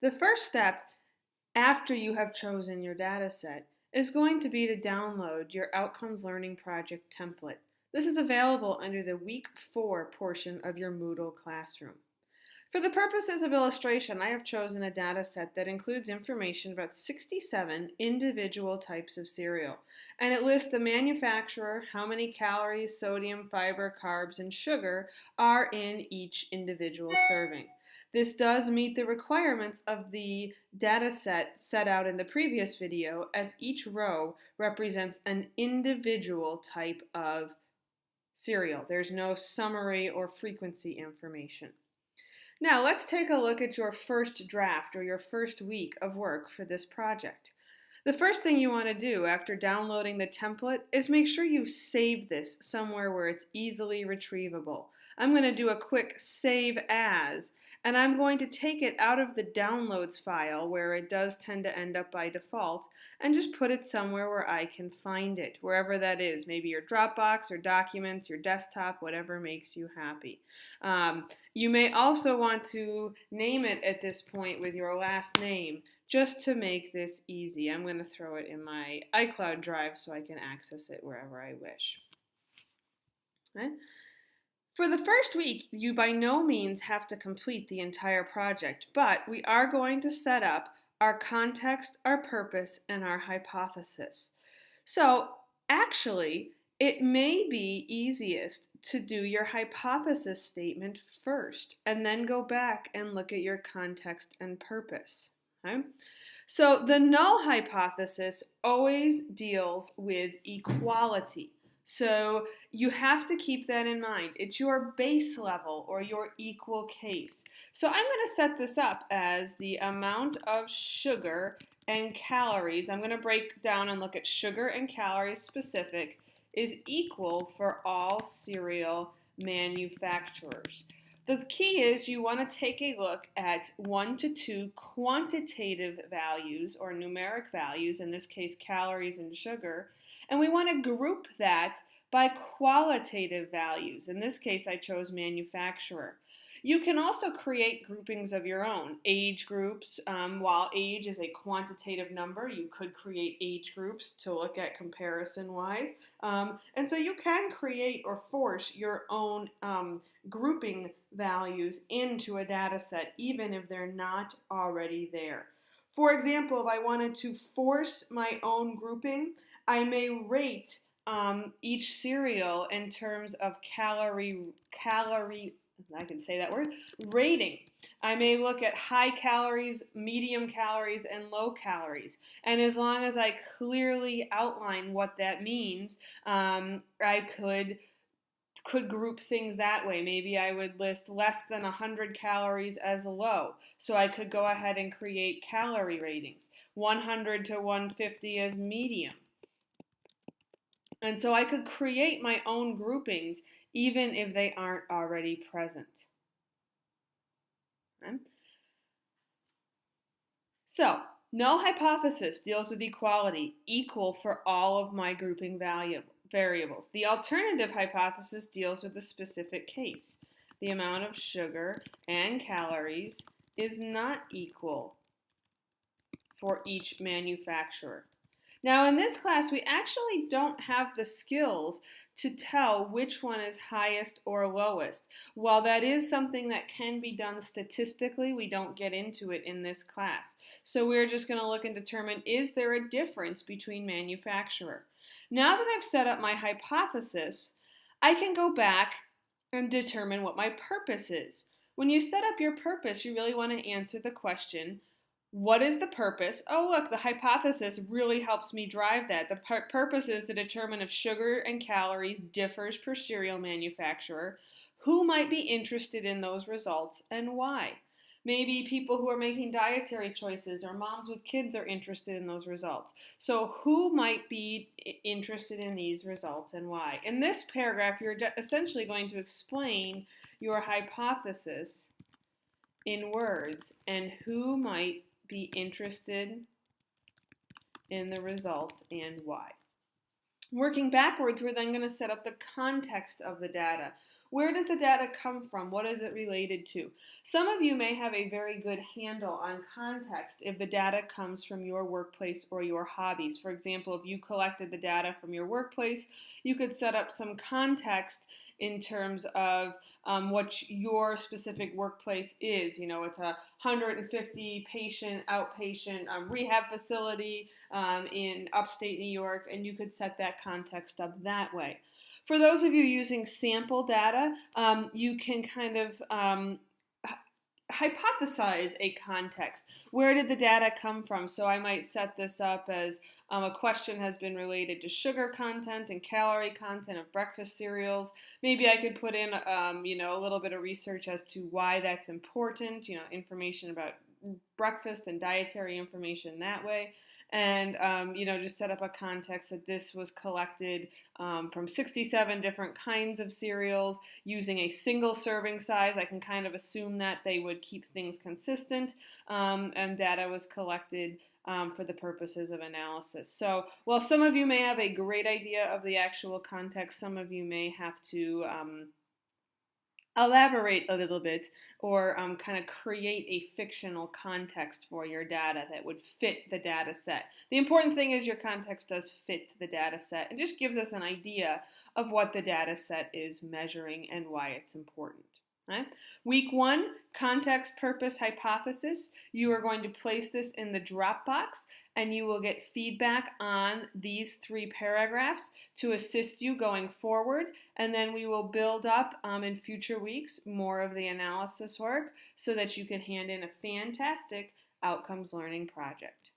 The first step after you have chosen your data set is going to be to download your Outcomes Learning Project template. This is available under the Week 4 portion of your Moodle classroom. For the purposes of illustration, I have chosen a data set that includes information about 67 individual types of cereal, and it lists the manufacturer, how many calories, sodium, fiber, carbs, and sugar are in each individual serving. This does meet the requirements of the data set out in the previous video, as each row represents an individual type of cereal. There's no summary or frequency information. Now let's take a look at your first draft or your first week of work for this project. The first thing you want to do after downloading the template is make sure you save this somewhere where it's easily retrievable. I'm going to do a quick save as, and I'm going to take it out of the downloads file where it does tend to end up by default, and just put it somewhere where I can find it, wherever that is, maybe your Dropbox or Documents, your desktop, whatever makes you happy. You may also want to name it at this point with your last name, just to make this easy. I'm going to throw it in my iCloud drive so I can access it wherever I wish. Okay? For the first week, you by no means have to complete the entire project, but we are going to set up our context, our purpose, and our hypothesis. So actually, it may be easiest to do your hypothesis statement first and then go back and look at your context and purpose. Okay? So the null hypothesis always deals with equality. So you have to keep that in mind. It's your base level or your equal case. So I'm going to set this up as the amount of sugar and calories. I'm going to break down and look at sugar and calories specific is equal for all cereal manufacturers. The key is you want to take a look at 1 to 2 quantitative values or numeric values, in this case calories and sugar, and we want to group that by qualitative values. In this case, I chose manufacturer. You can also create groupings of your own. Age groups, while age is a quantitative number, you could create age groups to look at comparison-wise. And so you can create or force your own grouping values into a data set, even if they're not already there. For example, if I wanted to force my own grouping, I may rate each cereal in terms of calorie, I can say that word, rating. I may look at high calories, medium calories, and low calories. And as long as I clearly outline what that means, I could group things that way. Maybe I would list less than 100 calories as low. So I could go ahead and create calorie ratings. 100 to 150 as medium. And so I could create my own groupings even if they aren't already present. Okay? So, null hypothesis deals with equality, equal for all of my grouping variables. The alternative hypothesis deals with the specific case. The amount of sugar and calories is not equal for each manufacturer. Now in this class, we actually don't have the skills to tell which one is highest or lowest. While that is something that can be done statistically, we don't get into it in this class. So we're just going to look and determine, is there a difference between manufacturer? Now that I've set up my hypothesis, I can go back and determine what my purpose is. When you set up your purpose, you really want to answer the question, what is the purpose? Oh, look, the hypothesis really helps me drive that. The purpose is to determine if sugar and calories differs per cereal manufacturer, who might be interested in those results, and why. Maybe people who are making dietary choices or moms with kids are interested in those results. So who might be interested in these results and why? In this paragraph, you're essentially going to explain your hypothesis in words and who might be interested in the results and why. Working backwards, we're then going to set up the context of the data. Where does the data come from? What is it related to? Some of you may have a very good handle on context if the data comes from your workplace or your hobbies. For example, if you collected the data from your workplace, you could set up some context in terms of what your specific workplace is. You know, it's a 150 patient outpatient rehab facility in upstate New York, and you could set that context up that way. For those of you using sample data, you can kind of hypothesize a context. Where did the data come from? So I might set this up as a question has been related to sugar content and calorie content of breakfast cereals. Maybe I could put in, a little bit of research as to why that's important, information about breakfast and dietary information that way. And, just set up a context that this was collected from 67 different kinds of cereals using a single serving size. I can kind of assume that they would keep things consistent, and data was collected for the purposes of analysis. So while some of you may have a great idea of the actual context, some of you may have to elaborate a little bit or kind of create a fictional context for your data that would fit the data set. The important thing is your context does fit the data set and just gives us an idea of what the data set is measuring and why it's important. Right? Week 1, context, purpose, hypothesis. You are going to place this in the Dropbox and you will get feedback on these 3 paragraphs to assist you going forward. And then we will build up in future weeks more of the analysis work so that you can hand in a fantastic outcomes learning project.